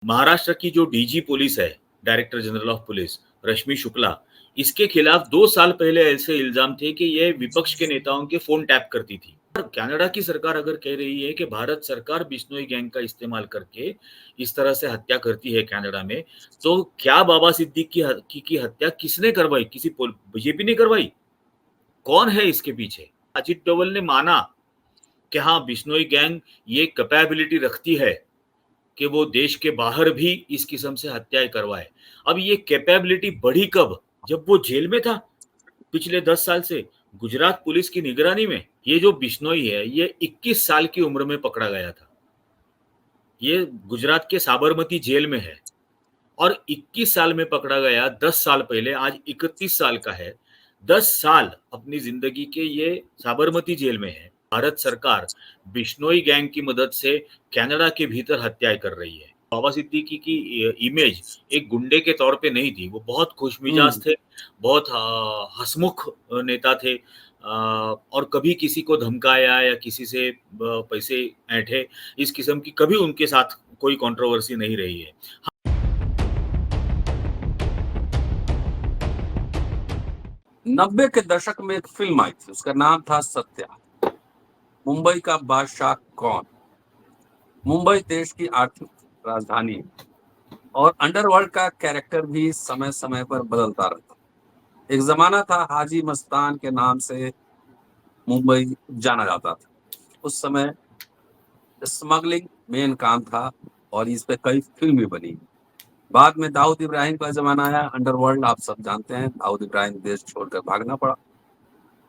महाराष्ट्र की जो DG police है, डायरेक्टर जनरल ऑफ पुलिस, रश्मि शुक्ला, इसके खिलाफ 2 साल पहले ऐसे इल्जाम थे कि ये विपक्ष के नेताओं के फ़ोन टैप करती थी। और कनाडा की सरकार अगर कह रही है कि भारत सरकार बिश्नोई गैंग का इस्तेमाल करके इस तरह से हत्या करती है कनाडा में, तो क्या बाबा सिद्दीक की हत्या किसने करवाई? किसी बीजेपी ने करवाई? कौन है इसके पीछे? अजित डोवल ने माना कि हाँ, बिश्नोई गैंग ये कैपेबिलिटी रखती है कि वो देश के बाहर भी इस किस्म से हत्याएं करवाए। अब ये कैपेबिलिटी बढ़ी कब? जब वो जेल में था पिछले 10 साल से गुजरात पुलिस की निगरानी में। ये जो बिश्नोई है, ये 21 साल की उम्र में पकड़ा गया था। ये गुजरात के साबरमती जेल में है और 21 साल में पकड़ा गया। 10 साल पहले, आज 31 साल का है। 10 साल अपनी जिंदगी के ये साबरमती जेल में है। भारत सरकार बिश्नोई गैंग की मदद से कनाडा के भीतर हत्याएं कर रही है। बाबा सिद्दीकी की इमेज एक गुंडे के तौर पे नहीं थी। वो बहुत खुशमिजाज थे, बहुत हंसमुख नेता थे, और कभी किसी को धमकाया या किसी से पैसे ऐंठे, इस किस्म की कभी उनके साथ कोई कंट्रोवर्सी नहीं रही है। 90 के दशक में एक फिल्म आई थी, उसका नाम था सत्या। मुंबई का बादशाह कौन। मुंबई देश की आर्थिक राजधानी है और अंडरवर्ल्ड का कैरेक्टर भी समय समय पर बदलता रहता। एक जमाना था हाजी मस्तान के नाम से मुंबई जाना जाता था। उस समय स्मगलिंग मेन काम था और इस पे कई फिल्म भी बनी। बाद में दाऊद इब्राहिम का जमाना आया। अंडरवर्ल्ड आप सब जानते हैं, दाऊद इब्राहिम देश छोड़कर भागना पड़ा।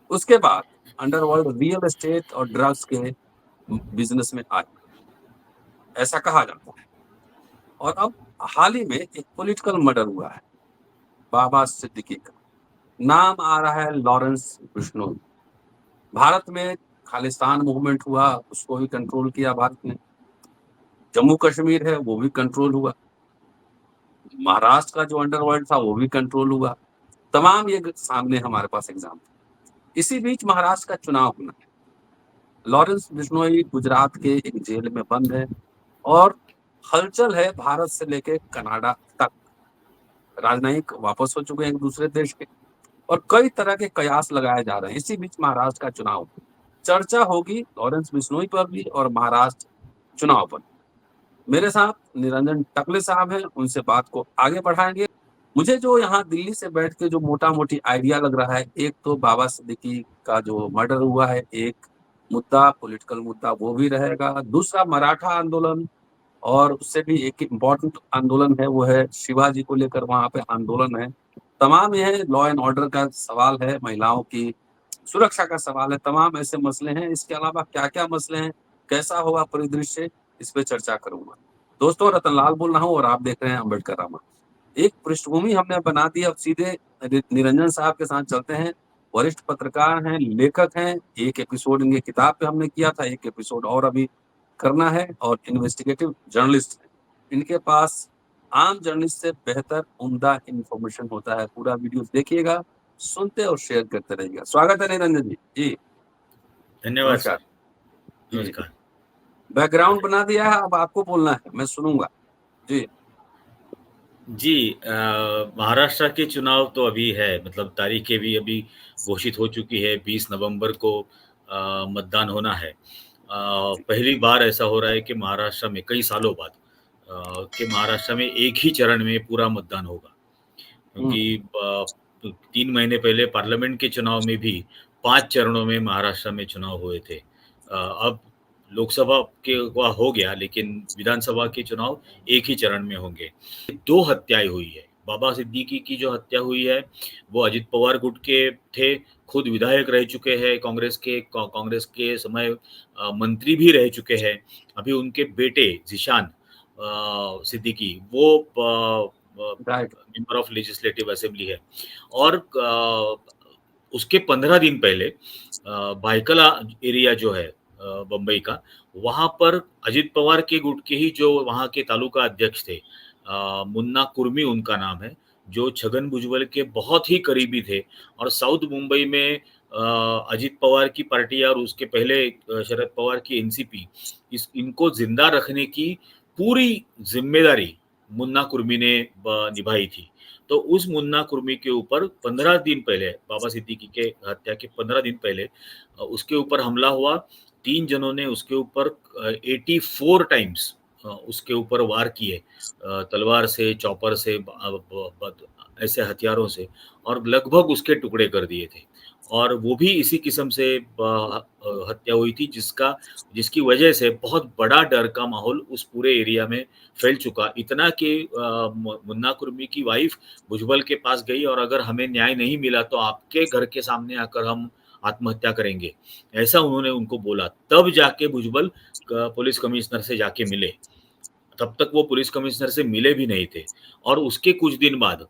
उसके बाद अंडरवर्ल्ड रियल एस्टेट और ड्रग्स के बिजनेस में आए, ऐसा कहा जाता है। और अब हाल ही में एक पॉलिटिकल मर्डर हुआ है बाबा सिद्दीकी का। नाम आ रहा है लॉरेंस बिश्नोई। भारत में खालिस्तान मूवमेंट हुआ, उसको भी कंट्रोल किया भारत ने। जम्मू कश्मीर है वो भी कंट्रोल हुआ। महाराष्ट्र का जो अंडरवर्ल्ड था वो भी कंट्रोल हुआ। तमाम ये सामने हमारे पास एग्जाम थे। इसी बीच महाराष्ट्र का चुनाव होना है। लॉरेंस बिश्नोई गुजरात के एक जेल में बंद है और हलचल है भारत से लेके कनाडा तक। राजनयिक वापस हो चुके हैं एक दूसरे देश के और कई तरह के कयास लगाए जा रहे हैं। इसी बीच महाराष्ट्र का चुनाव, चर्चा होगी लॉरेंस बिश्नोई पर भी और महाराष्ट्र चुनाव पर। मेरे साथ निरंजन टकले साहब हैं, उनसे बात को आगे बढ़ाएंगे। मुझे जो यहाँ दिल्ली से बैठ के जो मोटा मोटी आइडिया लग रहा है, एक तो बाबा सिद्दीकी का जो मर्डर हुआ है, एक मुद्दा पॉलिटिकल मुद्दा वो भी रहेगा। दूसरा मराठा आंदोलन और उससे भी एक इम्पोर्टेंट आंदोलन है, वो है शिवाजी को लेकर वहां पे आंदोलन है। तमाम यह लॉ एंड ऑर्डर का सवाल है, महिलाओं की सुरक्षा का सवाल है, तमाम ऐसे मसले हैं। इसके अलावा क्या क्या मसले हैं, कैसा होगा परिदृश्य, इस पे चर्चा करूंगा। दोस्तों, रतनलाल बोल रहा हूँ और आप देख रहे हैं अम्बेडकर रामा। एक पृष्ठभूमि हमने बना दी, अब सीधे निरंजन साहब के साथ चलते हैं। वरिष्ठ पत्रकार हैं, लेखक हैं। एक एपिसोड इनके किताब पे हमने किया था, एक एपिसोड और अभी करना है, और इन्वेस्टिगेटिव जर्नलिस्ट है। इनके पास आम जर्नलिस्ट से बेहतर उम्दा इंफॉर्मेशन होता है। पूरा वीडियो देखिएगा, सुनते और शेयर करते रहिएगा। स्वागत है निरंजन जी। जी धन्यवाद नमस्कार। सर। जी नमस्कार। बैकग्राउंड बना दिया है, अब आपको बोलना है, मैं सुनूंगा। जी जी, महाराष्ट्र के चुनाव तो अभी है, मतलब तारीखें भी अभी घोषित हो चुकी है। 20 नवंबर को मतदान होना है। पहली बार ऐसा हो रहा है कि महाराष्ट्र में कई सालों बाद कि महाराष्ट्र में एक ही चरण में पूरा मतदान होगा। क्योंकि 3 महीने पहले पार्लियामेंट के चुनाव में भी 5 चरणों में महाराष्ट्र में चुनाव हुए थे। अब लोकसभा के का हो गया, लेकिन विधानसभा के चुनाव एक ही चरण में होंगे। 2 हत्याएँ हुई है। बाबा सिद्दीकी की जो हत्या हुई है, वो अजित पवार गुट के थे, खुद विधायक रह चुके हैं कांग्रेस के समय मंत्री भी रह चुके हैं। अभी उनके बेटे ज़ीशान सिद्दीकी वो right. Member of legislative assembly है। और उसके 15 दिन पहले भायखला एरिया जो है बम्बई का, वहाँ पर अजित पवार के गुट के ही जो वहाँ के तालुका अध्यक्ष थे, मुन्ना कुर्मी उनका नाम है, जो छगन भुजबल के बहुत ही करीबी थे। और साउथ मुंबई में अजित पवार की पार्टी और उसके पहले शरद पवार की एनसीपी इनको जिंदा रखने की पूरी जिम्मेदारी मुन्ना कुर्मी ने निभाई थी। तो उस मुन्ना कुर्मी के ऊपर 15 दिन पहले, बाबा सिद्दीकी के हत्या के 15 दिन पहले उसके ऊपर हमला हुआ। 3 जनों ने उसके ऊपर 84 टाइम्स उसके ऊपर वार किए, तलवार से, चॉपर से, ऐसे हथियारों से, और लगभग उसके टुकड़े कर दिए थे। और वो भी इसी किस्म से हत्या हुई थी, जिसकी वजह से बहुत बड़ा डर का माहौल उस पूरे एरिया में फैल चुका। इतना कि मुन्ना कुर्मी की वाइफ भुजबल के पास गई और अगर हमें न्याय नहीं मिला तो आपके घर के सामने आकर हम आत्महत्या करेंगे, ऐसा उन्होंने उनको बोला। तब जाके भुजबल पुलिस कमिश्नर से जाके मिले। तब तक वो पुलिस कमिश्नर से मिले भी नहीं थे। और उसके कुछ दिन बाद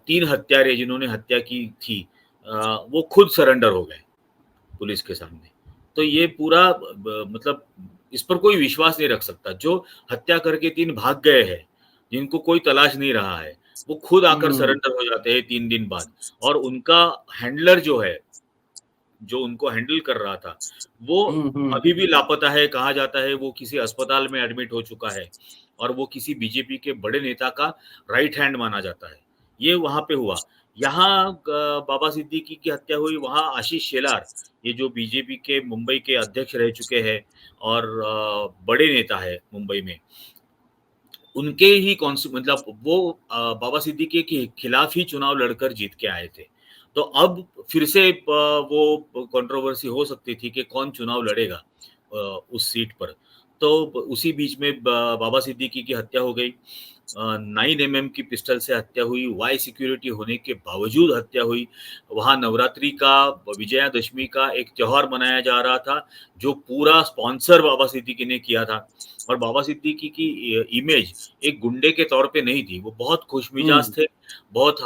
3 हत्यारे जिन्होंने हत्या की थी, वो खुद सरेंडर हो गए पुलिस के सामने। तो ये पूरा मतलब इस पर कोई विश्वास नहीं रख सकता। जो हत्या करके 3 भाग गए हैं, जिनको कोई तलाश नहीं रहा है, वो खुद आकर सरेंडर हो जाते हैं 3 दिन बाद। और उनका हैंडलर जो है, जो उनको हैंडल कर रहा था, वो अभी भी लापता है। कहा जाता है वो किसी अस्पताल में एडमिट हो चुका है और वो किसी बीजेपी के बड़े नेता का राइट हैंड माना जाता है। ये वहाँ पे हुआ। यहाँ बाबा सिद्दीकी की हत्या हुई, वहाँ आशीष शेलार, ये जो बीजेपी के मुंबई के अध्यक्ष रह चुके हैं और बड़े नेता है मुंबई में, उनके ही मतलब वो बाबा सिद्दीकी के खिलाफ ही चुनाव लड़कर जीत के आए थे। तो अब फिर से वो कंट्रोवर्सी हो सकती थी कि कौन चुनाव लड़ेगा उस सीट पर। तो उसी बीच में बाबा सिद्दीकी की हत्या हो गई। 9 की पिस्टल से हत्या हुई, वाई सिक्योरिटी होने के बावजूद हत्या हुई। वहाँ नवरात्रि का, विजयादशमी का एक त्योहार मनाया जा रहा था, जो पूरा स्पॉन्सर बाबा सिद्दीकी ने किया था। और बाबा सिद्दीकी की इमेज एक गुंडे के तौर पे नहीं थी। वो बहुत खुशमिजाज थे, बहुत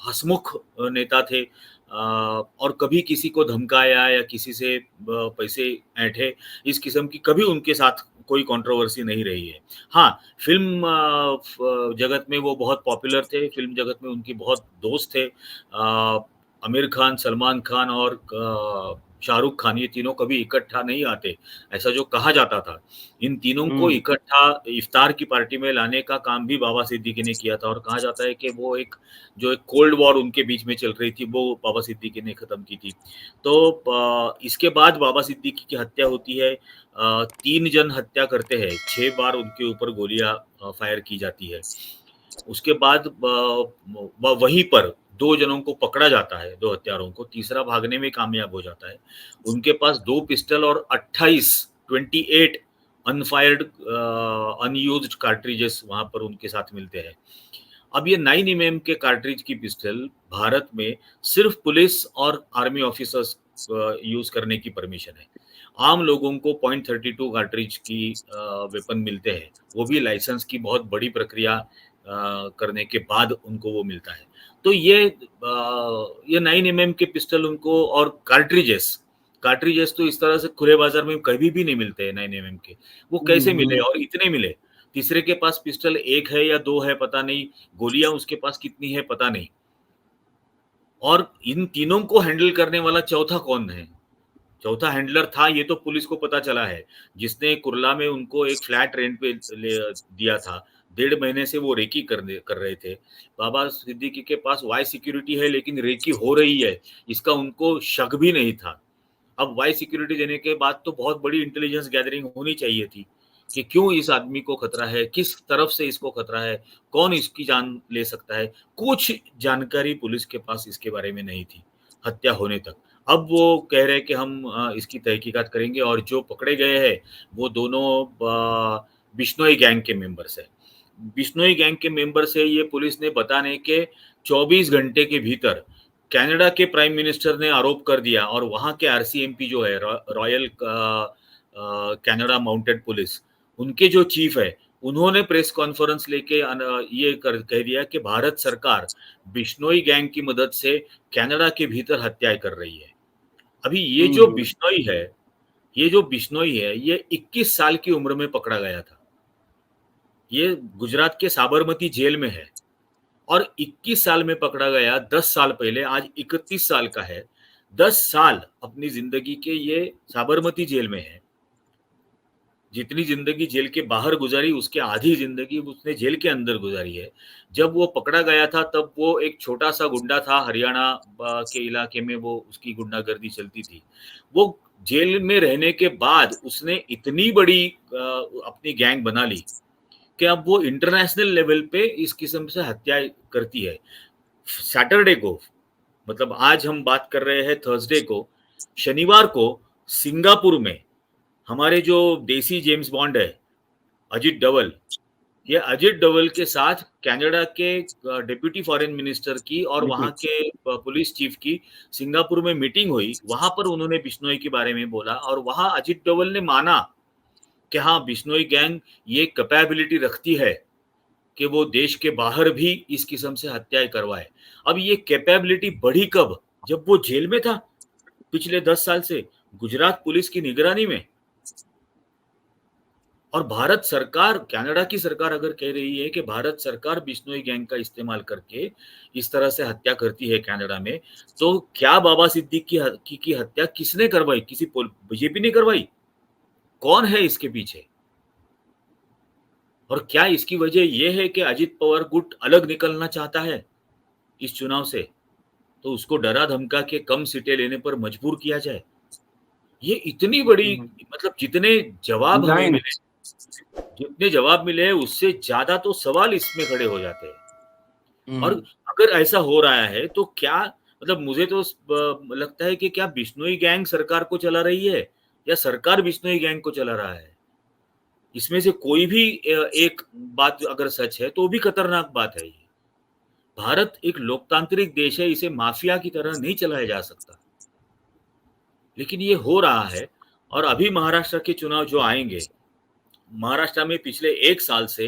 हंसमुख नेता थे, और कभी किसी को धमकाया या किसी से पैसे ऐंठे, इस किस्म की कभी उनके साथ कोई कंट्रोवर्सी नहीं रही है। हाँ, फ़िल्म जगत में वो बहुत पॉपुलर थे, फ़िल्म जगत में उनके बहुत दोस्त थे। आमिर खान, सलमान खान और शाहरुख खान, ये तीनों कभी इकट्ठा नहीं आते, ऐसा जो कहा जाता था। इन तीनों को इकट्ठा इफ्तार की पार्टी में लाने का काम भी बाबा सिद्दीकी ने किया था। और कहा जाता है कि वो एक कोल्ड वॉर उनके बीच में चल रही थी, वो बाबा सिद्दीकी ने खत्म की थी। तो इसके बाद बाबा सिद्दीकी की हत्या होती है। 3 जन हत्या करते हैं, 6 बार उनके ऊपर गोलियां फायर की जाती है। उसके बाद वहीं पर 2 जनों को पकड़ा जाता है, 2 हत्यारों को। तीसरा भागने में कामयाब हो जाता है। उनके पास 2 पिस्टल और 28 अनफायर्ड अनयूज्ड कार्ट्रिजेस वहां पर उनके साथ मिलते हैं। अब ये 9 के कार्ट्रिज की पिस्टल भारत में सिर्फ पुलिस और आर्मी ऑफिसर्स यूज करने की परमिशन है। आम लोगों को .32 कार्ट्रिज की वेपन मिलते हैं, वो भी लाइसेंस की बहुत बड़ी प्रक्रिया करने के बाद उनको वो मिलता है। तो ये 9 के पिस्टल उनको, और कार्ट्रिजेस तो इस तरह से खुले बाजार में कभी भी नहीं मिलते हैं 9 के। वो कैसे मिले और इतने मिले? तीसरे के पास पिस्टल 1 है या 2 है पता नहीं, गोलियां उसके पास कितनी है पता नहीं। और इन तीनों को हैंडल करने वाला चौथा कौन है? चौथा हैंडलर था, ये तो पुलिस को पता चला है, जिसने कुर्ला में उनको एक फ्लैट रेंट पे दिया था। 1.5 महीने से वो रेकी कर रहे थे। बाबा सिद्दीकी के पास वाई सिक्योरिटी है, लेकिन रेकी हो रही है, इसका उनको शक भी नहीं था। अब वाई सिक्योरिटी देने के बाद तो बहुत बड़ी इंटेलिजेंस गैदरिंग होनी चाहिए थी कि क्यों इस आदमी को खतरा है, किस तरफ से इसको खतरा है, कौन इसकी जान ले सकता है। कुछ जानकारी पुलिस के पास इसके बारे में नहीं थी हत्या होने तक। अब वो कह रहे हैं कि हम इसकी तहकीकात करेंगे, और जो पकड़े गए हैं वो दोनों बिश्नोई गैंग के मेंबर्स हैं। बिश्नोई गैंग के मेंबर से ये पुलिस ने बताने के 24 घंटे के भीतर कनाडा के प्राइम मिनिस्टर ने आरोप कर दिया, और वहाँ के आरसीएमपी जो है, रॉयल कनाडा माउंटेड पुलिस, उनके जो चीफ है, उन्होंने प्रेस कॉन्फ्रेंस लेके ये कह दिया कि भारत सरकार बिश्नोई गैंग की मदद से कनाडा के भीतर हत्याएं कर रही है। अभी ये जो बिश्नोई है, ये 21 साल की उम्र में पकड़ा गया था। ये गुजरात के साबरमती जेल में है, और 21 साल में पकड़ा गया 10 साल पहले, आज 31 साल का है। 10 साल अपनी जिंदगी के ये साबरमती जेल में है। जितनी जिंदगी जेल के बाहर गुजारी उसके आधी जिंदगी उसने जेल के अंदर गुजारी है। जब वो पकड़ा गया था तब वो एक छोटा सा गुंडा था, हरियाणा के इलाके में वो उसकी गुंडागर्दी चलती थी। वो जेल में रहने के बाद उसने इतनी बड़ी अपनी गैंग बना ली कि अब वो इंटरनेशनल लेवल पे इस किस्म से हत्याएं करती है। सैटरडे को, मतलब आज हम बात कर रहे हैं थर्सडे को, शनिवार को सिंगापुर में हमारे जो देसी जेम्स बॉन्ड है अजित डवल, ये अजित डवल के साथ कनाडा के डिप्टी फॉरेन मिनिस्टर की और वहां मीटिंग। के पुलिस चीफ की सिंगापुर में मीटिंग हुई। वहां पर उन्होंने बिश्नोई के बारे में बोला और वहां अजित डवल ने माना कि हाँ, बिश्नोई गैंग ये कैपेबिलिटी रखती है कि वो देश के बाहर भी इस किस्म से हत्याएं करवाए। अब ये कैपेबिलिटी बढ़ी कब? जब वो जेल में था पिछले 10 साल से गुजरात पुलिस की निगरानी में। और भारत सरकार, कनाडा की सरकार अगर कह रही है कि भारत सरकार बिश्नोई गैंग का इस्तेमाल करके इस तरह से हत्या करती है कनाडा में, तो क्या बाबा सिद्दीक की हत्या किसने करवाई? किसी बीजेपी ने करवाई? कौन है इसके पीछे? और क्या इसकी वजह यह है कि अजित पवार गुट अलग निकलना चाहता है इस चुनाव से, तो उसको डरा धमका के कम सीटें लेने पर मजबूर किया जाए? ये इतनी बड़ी, मतलब डिजाइन है। जितने जवाब मिले हैं उससे ज्यादा तो सवाल इसमें खड़े हो जाते हैं। और हम्म। अगर ऐसा हो रहा है तो क्या, मतलब मुझे तो लगता है कि क्या बिश्नोई गैंग सरकार को चला रही है या सरकार बिश्नोई गैंग को चला रहा है? इसमें से कोई भी एक बात अगर सच है तो भी खतरनाक बात है ये। भारत एक लोकतांत्रिक देश है, इसे माफिया की तरह नहीं चलाया जा सकता। लेकिन ये हो रहा है। और अभी महाराष्ट्र के चुनाव जो आएंगे, महाराष्ट्र में पिछले 1 साल से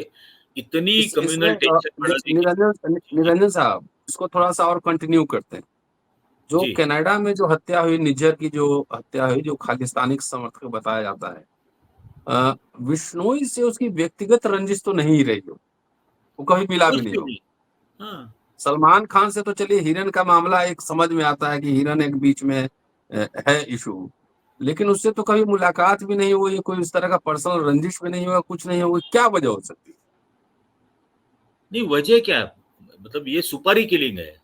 इतनी इसमें कम्युनल टेंशन बढ़ा दी कि निरंजन साहब, इसको थोड़ा सा और कंटिन्यू करते हैं। जो जी, कनाडा में जो हत्या हुई, निज्जर की जो हत्या हुई, जो खालिस्तानी समर्थक बताया जाता है, विश्नोई से उसकी व्यक्तिगत रंजिश तो नहीं रही हो, वो कभी मिला भी कुछ नहीं भी हो। नहीं। हाँ, सलमान खान से तो चलिए हिरन का मामला एक समझ में आता है कि हिरन एक बीच में है इशू, लेकिन उससे तो कभी मुलाकात भी नहीं हुई, कोई इस तरह का पर्सनल रंजिश भी नहीं हुआ, कुछ नहीं हुआ। क्या वजह हो सकती नहीं वजह क्या है? मतलब ये सुपारी किलिंग है।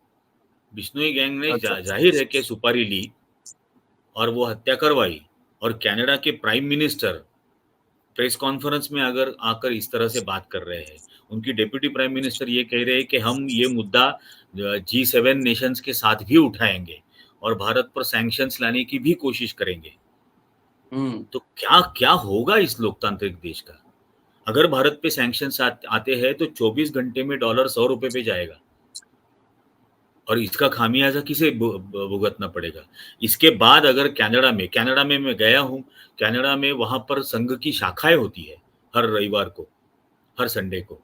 बिश्नोई गैंग ने है? अच्छा। जाहिर है कि सुपारी ली और वो हत्या करवाई। और कनाडा के प्राइम मिनिस्टर प्रेस कॉन्फ्रेंस में अगर आकर इस तरह से बात कर रहे हैं, उनकी डेप्यूटी प्राइम मिनिस्टर ये कह रहे हैं कि हम ये मुद्दा G7 नेशंस के साथ भी उठाएंगे और भारत पर सैंक्शंस लाने की भी कोशिश करेंगे। हम्म। तो क्या क्या होगा इस लोकतांत्रिक देश का? अगर भारत पे सैंक्शंस आते हैं तो 24 घंटे में डॉलर 100 रुपए पे जाएगा और इसका खामियाजा किसे भुगतना पड़ेगा? इसके बाद अगर कनाडा में मैं गया हूँ, कनाडा में वहां पर संघ की शाखाएं होती है हर रविवार को, हर संडे को।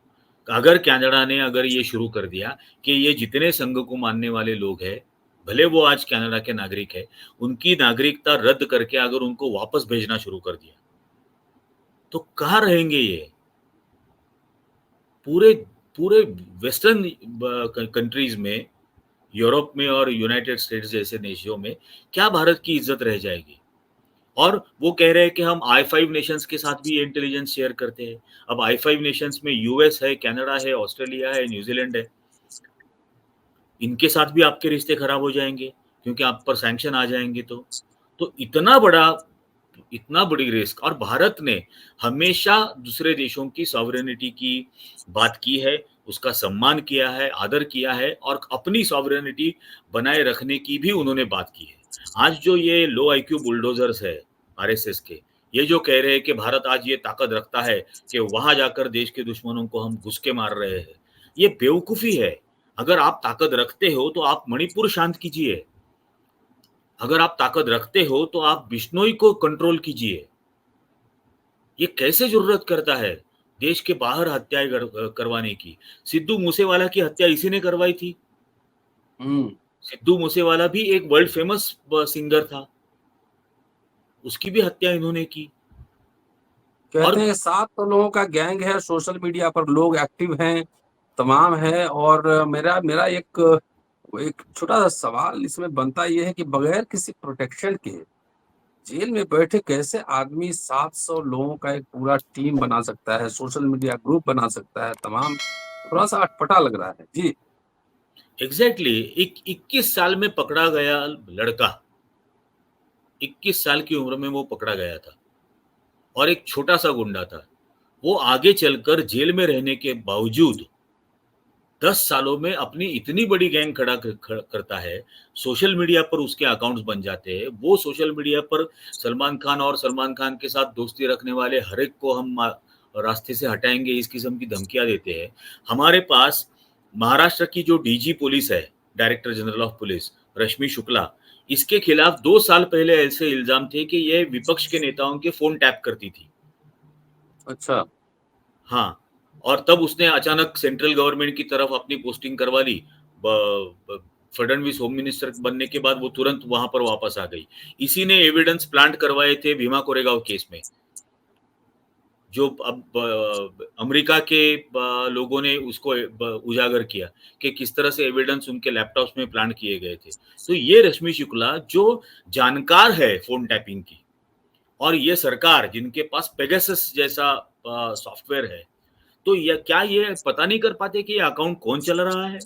अगर कनाडा ने अगर ये शुरू कर दिया कि ये जितने संघ को मानने वाले लोग हैं, भले वो आज कनाडा के नागरिक है, उनकी नागरिकता रद्द करके अगर उनको वापस भेजना शुरू कर दिया, तो कहाँ रहेंगे ये? पूरे पूरे वेस्टर्न कंट्रीज में, यूरोप में और यूनाइटेड स्टेट्स जैसे देशों में क्या भारत की इज्जत रह जाएगी? और वो कह रहे हैं कि हम I5 नेशंस के साथ भी इंटेलिजेंस शेयर करते हैं। अब I5 नेशंस में यूएस है, कनाडा है, ऑस्ट्रेलिया है, न्यूजीलैंड है। इनके साथ भी आपके रिश्ते खराब हो जाएंगे क्योंकि आप पर सैंक्शन आ जाएंगे तो इतना बड़ी रिस्क। और भारत ने हमेशा दूसरे देशों की सॉवरेनिटी की बात की है, उसका सम्मान किया है, आदर किया है और अपनी सॉवरेनिटी बनाए रखने की भी उन्होंने बात की है। आज जो ये लो आईक्यू बुलडोजर्स है आरएसएस के, ये जो कह रहे हैं कि भारत आज ये ताकत रखता है कि वहां जाकर देश के दुश्मनों को हम घुस के मार रहे हैं, ये बेवकूफी है। अगर आप ताकत रखते हो तो आप मणिपुर शांत कीजिए। अगर आप ताकत रखते हो तो आप बिश्नोई को कंट्रोल कीजिए। ये कैसे जरूरत करता है देश के बाहर हत्याएं करवाने की? सिद्धू मूसेवाला की हत्या इसी ने करवाई थी। हम्म। सिद्धू मूसेवाला भी एक वर्ल्ड फेमस सिंगर था, उसकी भी हत्या इन्होंने की। कहते और हैं 7 तो लोगों का गैंग है, सोशल मीडिया पर लोग एक्टिव हैं, तमाम है। और मेरा मेरा एक छोटा सा सवाल इसमें बनता ये है कि बगैर किसी प्रोटेक्शन के जेल में बैठे कैसे आदमी 700 लोगों का एक पूरा टीम बना सकता है, सोशल मीडिया ग्रुप बना सकता है, तमाम थोड़ा सा अटपटा लग रहा है जी। एग्जैक्टली 21 साल में पकड़ा गया लड़का, 21 साल की उम्र में वो पकड़ा गया था और एक छोटा सा गुंडा था। वो आगे चलकर जेल में रहने के बावजूद 10 सालों में अपनी इतनी बड़ी गैंग करता है। सोशल मीडिया पर उसके अकाउंट्स बन जाते हैं। वो सोशल मीडिया पर सलमान खान और सलमान खान के साथ दोस्ती रखने वाले हर एक को हम रास्ते से हटाएंगे, इस किस्म की धमकियां देते हैं। हमारे पास महाराष्ट्र की जो डीजी पुलिस है, डायरेक्टर जनरल ऑफ पुलिस, रश्मि शुक्ला, इसके खिलाफ 2 साल पहले ऐसे इल्जाम थे कि ये विपक्ष के नेताओं के फोन टैप करती थी। अच्छा। हाँ, और तब उसने अचानक सेंट्रल गवर्नमेंट की तरफ अपनी पोस्टिंग करवा ली। फडणवीस होम मिनिस्टर बनने के बाद वो तुरंत वहां पर वापस आ गई। इसी ने एविडेंस प्लांट करवाए थे भीमा कोरेगांव केस में, जो अब अमेरिका के लोगों ने उसको उजागर किया कि किस तरह से एविडेंस उनके लैपटॉप्स में प्लांट किए गए थे। तो ये रश्मि शुक्ला जो जानकार है फोन टैपिंग की, और ये सरकार जिनके पास पेगासस जैसा सॉफ्टवेयर है, तो क्या ये पता नहीं कर पाते कि ये अकाउंट कौन चला रहा है?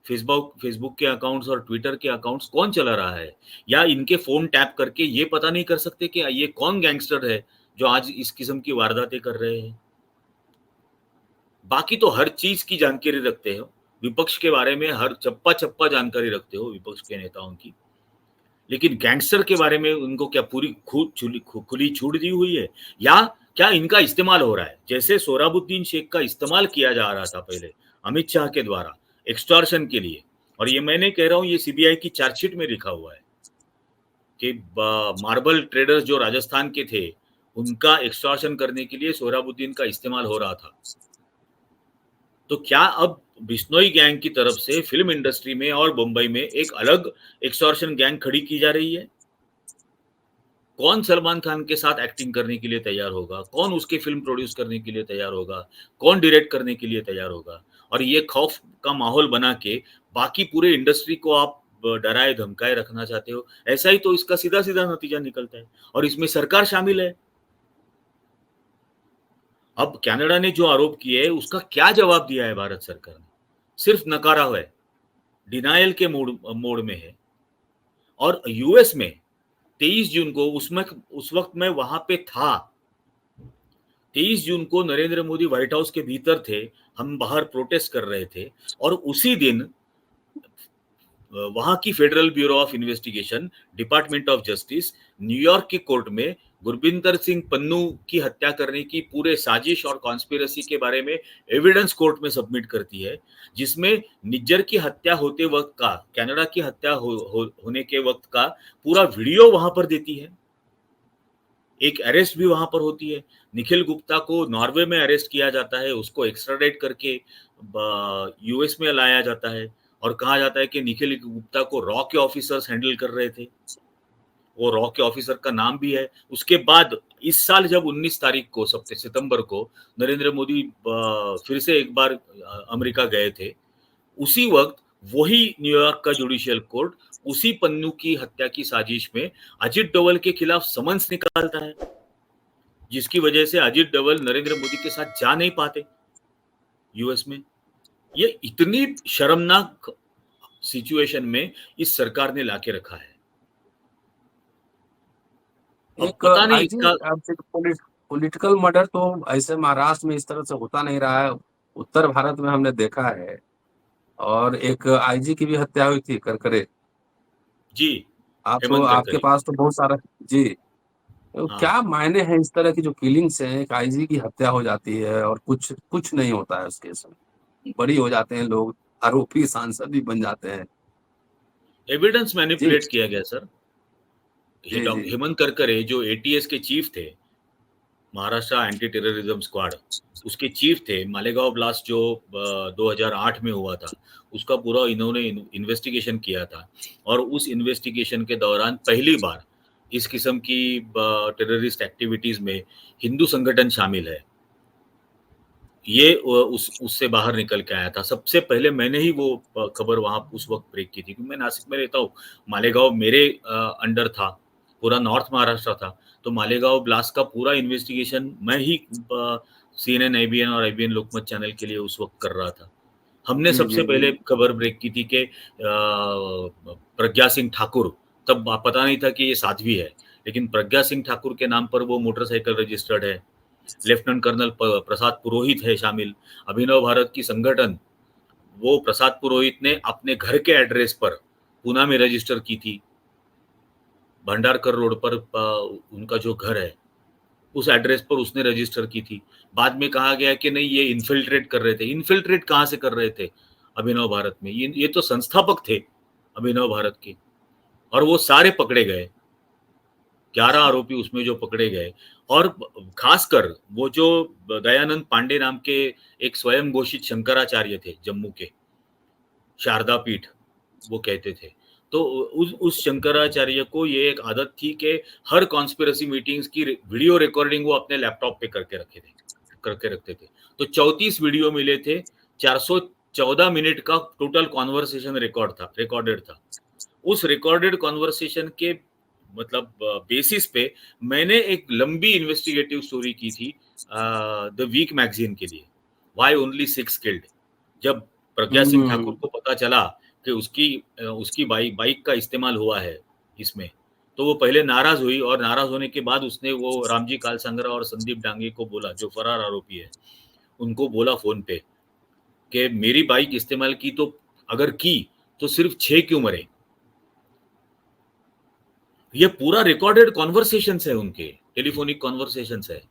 फेसबुक के अकाउंट्स और ट्विटर के अकाउंट्स कौन चला रहा है? या इनके फ़ोन टैप करके ये पता नहीं कर सकते कि ये कौन गैंगस्टर है, जो आज इस किस्म की वारदातें कर रहे हैं? बाकी तो हर चीज़ की जानकारी रखते हो, विपक्ष के बारे में हर चप्पा-चप्पा जानकारी रखते हो विपक्ष के नेताओं की। लेकिन गैंगस्टर के बारे में उनको क्या पूरी खुली छूट दी हुई है, या क्या इनका इस्तेमाल हो रहा है? जैसे सोहराबुद्दीन शेख का इस्तेमाल किया जा रहा था पहले अमित शाह के द्वारा एक्सटॉर्शन के लिए, और ये मैं नहीं कह रहा हूँ, ये सीबीआई की चार्जशीट में लिखा हुआ है कि मार्बल ट्रेडर्स जो राजस्थान के थे, उनका एक्सटॉर्शन करने के लिए सोहराबुद्दीन का इस्तेमाल हो रहा था। तो क्या अब बिश्नोई गैंग की तरफ से फिल्म इंडस्ट्री में और मुंबई में एक अलग एक्सटॉर्शन गैंग खड़ी की जा रही है? कौन सलमान खान के साथ एक्टिंग करने के लिए तैयार होगा? कौन उसकी फ़िल्म प्रोड्यूस करने के लिए तैयार होगा? कौन डायरेक्ट करने के लिए तैयार होगा? और ये खौफ का माहौल बना के बाकी पूरे इंडस्ट्री को आप डराए-धमकाए रखना चाहते हो। ऐसा ही तो इसका सीधा-सीधा नतीजा निकलता है, और इसमें सरकार शामिल है। अब कनाडा ने जो आरोप किए हैं, उसका क्या जवाब दिया है भारत सरकार ने? सिर्फ नकारा हुआ है, डिनायल के मोड में है। और यूएस में 23 जून को उस वक्त मैं वहां पे था। 23 जून को नरेंद्र मोदी व्हाइट हाउस के भीतर थे, हम बाहर प्रोटेस्ट कर रहे थे, और उसी दिन वहां की federal bureau of investigation, department of justice, New York की कोर्ट में गुरबिंदर सिंह पन्नू की हत्या करने की पूरे साजिश और कॉन्स्पिरेसी के बारे में एविडेंस कोर्ट में सबमिट करती है, जिसमें निज्जर की हत्या होते वक्त का, कनाडा की हत्या होने के वक्त का पूरा वीडियो वहां पर देती है। एक अरेस्ट भी वहां पर होती है। निखिल गुप्ता को नॉर्वे में अरेस्ट किया जाता है, उसको एक्स्ट्राडाइट करके यूएस में लाया जाता है, और कहा जाता है कि निखिल गुप्ता को रॉ के ऑफिसर्स हैंडल कर रहे थे। वो रॉ के ऑफिसर का नाम भी है। उसके बाद इस साल जब 19 तारीख को सितंबर को नरेंद्र मोदी फिर से एक बार अमेरिका गए थे, उसी वक्त वही न्यूयॉर्क का जुडिशियल कोर्ट उसी पन्नू की हत्या की साजिश में अजित डोवल के खिलाफ समन्स निकालता है, जिसकी वजह से अजित डोवल नरेंद्र मोदी के साथ जा नहीं पाते यूएस में। ये इतनी शर्मनाक सिचुएशन में इस सरकार ने लाके रखा है। अब एक पता नहीं आईजी इसका। पॉलिटिकल मर्डर तो ऐसे महाराष्ट्र में इस तरह से होता नहीं रहा है, उत्तर भारत में हमने देखा है। और एक आईजी की भी हत्या हुई थी करकरे। जी, आप हेमंत आपके गडकरी। पास तो बहुत सारा जी। तो हाँ, क्या मायने हैं इस तरह की जो किलिंग्स हैं, एक आईजी की हत्या हो जाती है और कुछ कुछ नहीं होता है उस केस में, बरी हो जाते हैं लोग, आरोपी सांसद भी बन जाते हैं। एविडेंस जी मैनिपुलेट किया गया सर। जी जी। हेमंत करकरे जो एटीएस के चीफ थे, महाराष्ट्र एंटी टेररिज्म स्क्वाड, उसके चीफ थे। मालेगांव ब्लास्ट जो 2008 में हुआ था, उसका पूरा इन्होंने इन्वेस्टिगेशन किया था, और उस इन्वेस्टिगेशन के दौरान पहली बार इस किस्म की टेररिस्ट एक्टिविटीज में हिंदू संगठन शामिल है। ये उससे बाहर निकल के आया था। सबसे पहले मैंने ही वो खबर वहां उस वक्त ब्रेक की थी, क्योंकि मैं नासिक में रहता हूँ। मालेगांव मेरे अंडर था, पूरा नॉर्थ महाराष्ट्र था। तो मालेगांव ब्लास्ट का पूरा इन्वेस्टिगेशन मैं ही CNN, IBN और IBN लोकमत चैनल के लिए उस वक्त कर रहा था। हमने जी सबसे जी पहले जी। खबर ब्रेक की थी कि प्रज्ञा सिंह ठाकुर, तब पता नहीं था कि ये साध्वी है, लेकिन प्रज्ञा सिंह ठाकुर के नाम पर वो मोटरसाइकिल रजिस्टर्ड है। लेफ्टिनेंट कर्नल प्रसाद पुरोहित है शामिल। अभिनव भारत की संगठन, वो प्रसाद पुरोहित ने अपने घर के एड्रेस पर पूना में रजिस्टर की थी। भंडारकर रोड पर उनका जो घर है, उस एड्रेस पर उसने रजिस्टर की थी। बाद में कहा गया कि नहीं, ये इन्फिल्ट्रेट कर रहे थे। इन्फिल्ट्रेट कहाँ से कर रहे थे अभिनव भारत में? ये तो संस्थापक थे अभिनव भारत के, और वो सारे पकड़े गए। 11 आरोपी उसमें जो पकड़े गए, और खासकर वो जो दयानंद पांडे नाम के एक स्वयं घोषित शंकराचार्य थे जम्मू के, शारदा पीठ वो कहते थे। तो उस शंकराचार्य को ये एक आदत थी कि हर कॉन्स्पिरेसी मीटिंग्स की वीडियो रिकॉर्डिंग वो अपने लैपटॉप पे करके रखते थे। तो 34 वीडियो मिले थे, 414 मिनट का टोटल कॉन्वर्सेशन रिकॉर्डेड था। उस रिकॉर्डेड कॉन्वर्सेशन के मतलब बेसिस पे मैंने एक लंबी इन्वेस्टिगेटिव स्टोरी की थी द वीक मैगजीन के लिए, व्हाई ओनली 6 किल्ड। जब प्रज्ञा सिंह ठाकुर हम्म। को पता चला कि उसकी बाइक का इस्तेमाल हुआ है इसमें, तो वो पहले नाराज हुई, और नाराज होने के बाद उसने वो रामजी कालसंगरा और संदीप डांगे को बोला, जो फरार आरोपी है, उनको बोला फोन पे कि मेरी बाइक इस्तेमाल की, तो अगर की तो सिर्फ 6 क्यों मरे? ये पूरा रिकॉर्डेड कॉन्वर्सेशंस है उनके, टेलीफोनिक कॉन्वर्सेशंस है,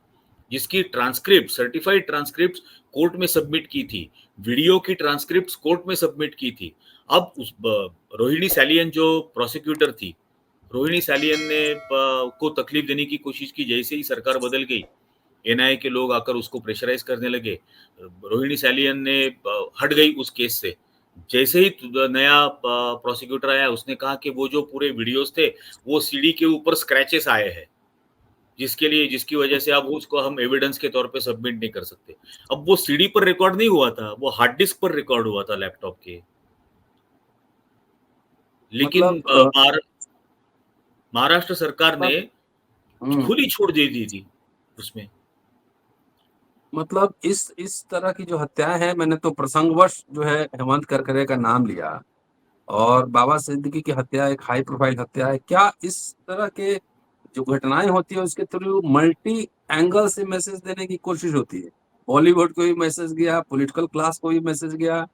जिसकी ट्रांसक्रिप्ट, सर्टिफाइड ट्रांसक्रिप्ट कोर्ट में सबमिट की थी, वीडियो की ट्रांसक्रिप्ट कोर्ट में सबमिट की थी। अब उस रोहिणी सैलियन जो प्रोसिक्यूटर थी, रोहिणी सैलियन ने को तकलीफ देने की कोशिश की। जैसे ही सरकार बदल गई, NIA के लोग आकर उसको प्रेशराइज करने लगे, रोहिणी सैलियन ने हट गई उस केस से। जैसे ही नया प्रोसिक्यूटर आया, उसने कहा कि वो जो पूरे वीडियोस थे, वो सीडी के ऊपर स्क्रैचेस आए हैं, जिसकी वजह से अब उसको हम एविडेंस के तौर पे सबमिट नहीं कर सकते। अब वो सीडी पर रिकॉर्ड नहीं हुआ था, वो हार्ड डिस्क पर रिकॉर्ड हुआ था लैपटॉप के। लेकिन मतलब महाराष्ट्र सरकार ने हम्म, खुली छूट दे दी थी उसमें। मतलब इस तरह की जो हत्याएं हैं, मैंने तो प्रसंगवश जो है हेमंत करकरे का नाम लिया, और बाबा सिद्दीकी की हत्या एक हाई प्रोफाइल हत्या है। क्या इस तरह के जो घटनाएं होती है उसके थ्रू मल्टी एंगल से मैसेज देने की कोशिश होती है? बॉलीवुड को भी मैसेज गया, पॉलिटिकल क्लास को भी मैसेज गया,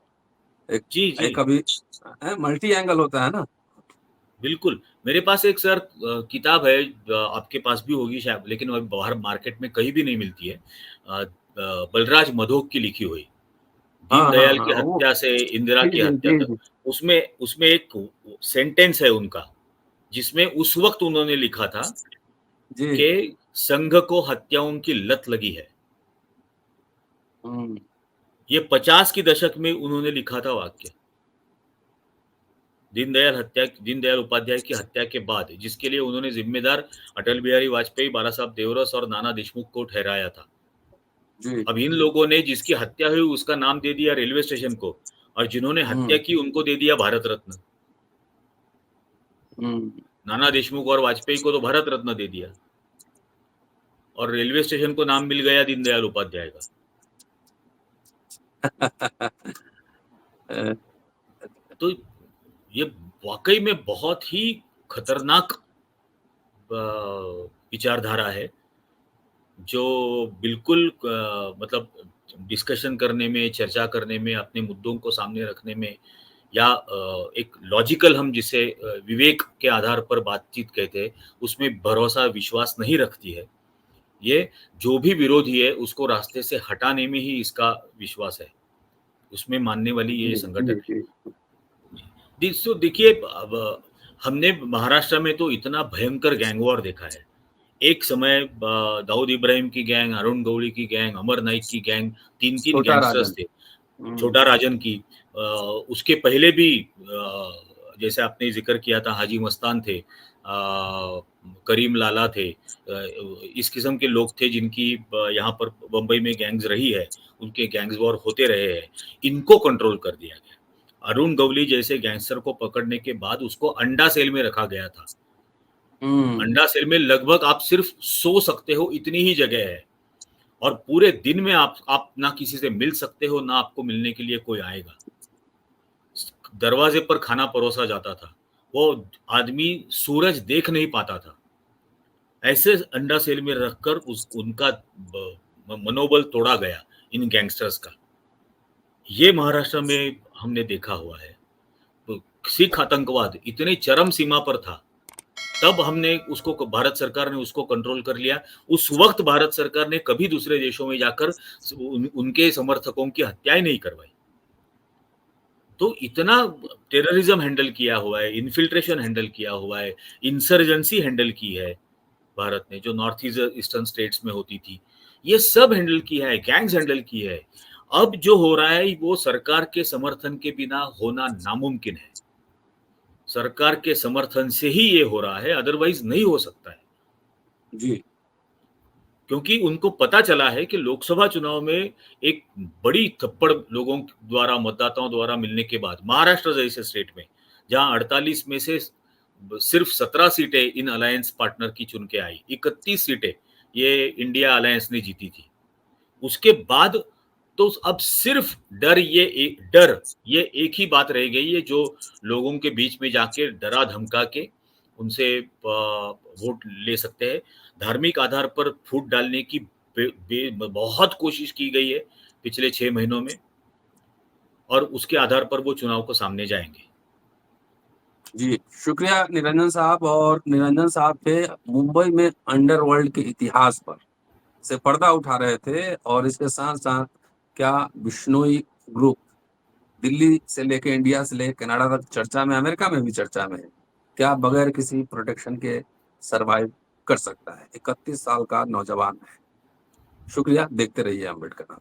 एक जी, जी। एक अभी मल्टी एंगल होता है ना। बिल्कुल। मेरे पास एक सर किताब है, आपके पास भी होगी शायद, लेकिन अभी बाहर मार्केट में कहीं भी नहीं मिलती है। बलराज मधोक की लिखी हुई, हाँ हाँ दीनदयाल हाँ, की वो हत्या से इंदिरा जी की जी हत्या जी तक। जी। उसमें उसमें एक सेंटेंस है उनका, जिसमें उस वक्त उन्होंने लिखा था जी। कि संघ को हत्याओं की लत लगी है। हम्म। ये 50 की दशक में उन्होंने लिखा था वाक्य। दीनदयाल उपाध्याय की हत्या के बाद, जिसके लिए उन्होंने जिम्मेदार अटल बिहारी वाजपेयी, बाला साहब देवरस और नाना देशमुख को ठहराया था। जी। अब इन लोगों ने जिसकी हत्या हुई उसका नाम दे दिया रेलवे स्टेशन को, और जिन्होंने हत्या हम्म की उनको दे दिया भारत रत्न। हम्म। नाना देशमुख और वाजपेयी को तो भारत रत्न दे दिया, और रेलवे स्टेशन को नाम मिल गया दीनदयाल उपाध्याय का। अ, तो ये वाकई में बहुत ही खतरनाक विचारधारा है, जो बिल्कुल मतलब डिस्कशन करने में, चर्चा करने में, अपने मुद्दों को सामने रखने में, या एक लॉजिकल, हम जिसे विवेक के आधार पर बातचीत कहते हैं, उसमें भरोसा, विश्वास नहीं रखती है। ये जो भी विरोधी है उसको रास्ते से हटाने में ही इसका विश्वास है, उसमें मानने वाली ये जी जी संगठन है। जी। देखिए, अब हमने महाराष्ट्र में तो इतना भयंकर गैंग वॉर देखा है। एक समय दाऊद इब्राहिम की गैंग, अरुण गवळी की गैंग, अमर नाइक की गैंग, 3-3 छोटा गैंगस्टर्स राजन। थे। हम्म। छोटा राजन की, उसके पहले भी जैसे आपने ज़िक्र किया था, हाजी मस्तान थे, करीम लाला थे, इस किस्म के लोग थे जिनकी यहाँ पर बम्बई में गैंग्स रही है, उनके गैंग्स वॉर होते रहे हैं। इनको कंट्रोल कर दिया गया। अरुण गवली जैसे गैंगस्टर को पकड़ने के बाद उसको अंडा सेल में रखा गया था। अंडा सेल में लगभग आप सिर्फ सो सकते हो, इतनी ही जगह है, और पूरे दिन में आप ना किसी से मिल सकते हो, ना आपको मिलने के लिए कोई आएगा। दरवाजे पर खाना परोसा जाता था, वो आदमी सूरज देख नहीं पाता था। ऐसे अंडा सेल में रखकर उनका मनोबल तोड़ा गया इन गैंगस्टर्स का। ये महाराष्ट्र में हमने देखा हुआ है। तो सिख आतंकवाद इतने चरम सीमा पर था, तब हमने उसको, भारत सरकार ने उसको कंट्रोल कर लिया। उस वक्त भारत सरकार ने कभी दूसरे देशों में जाकर उनके समर्थकों की हत्याएं नहीं करवाई। तो इतना टेररिज्म हैंडल किया हुआ है, इन्फिल्ट्रेशन हैंडल किया हुआ है, इंसर्जेंसी हैंडल की है भारत ने, जो नॉर्थ ईस्टर्न स्टेट्स में होती थी, ये सब हैंडल किया है, गैंग्स हैंडल की है। अब जो हो रहा है वो सरकार के समर्थन के बिना होना नामुमकिन है। सरकार के समर्थन से ही ये हो रहा है, अदरवाइज नहीं हो सकता है। जी, क्योंकि उनको पता चला है कि लोकसभा चुनाव में एक बड़ी थप्पड़ लोगों द्वारा, मतदाताओं द्वारा मिलने के बाद, महाराष्ट्र जैसे स्टेट में जहां 48 में से सिर्फ 17 सीटें इन अलायंस पार्टनर की चुन के आई, 31 सीटें ये इंडिया अलायंस ने जीती थी। उसके बाद तो अब सिर्फ ये एक ही बात रह गई है, जो लोगों के बीच में जाके डरा धमका के उनसे वोट ले सकते हैं। धार्मिक आधार पर फूट डालने की बहुत कोशिश की गई है पिछले 6 महीनों में, और उसके आधार पर वो चुनाव को सामने जाएंगे। जी, शुक्रिया निरंजन साहब। और निरंजन साहब थे मुंबई में अंडरवर्ल्ड के इतिहास पर से पर्दा उठा रहे थे, और इसके साथ साथ क्या बिश्नोई ग्रुप दिल्ली से लेके, इंडिया से लेके कनाडा तक चर्चा में, अमेरिका में भी चर्चा में है, क्या बगैर किसी प्रोटेक्शन के सरवाइव कर सकता है? 31 साल का नौजवान है। शुक्रिया, देखते रहिए अम्बेडकर।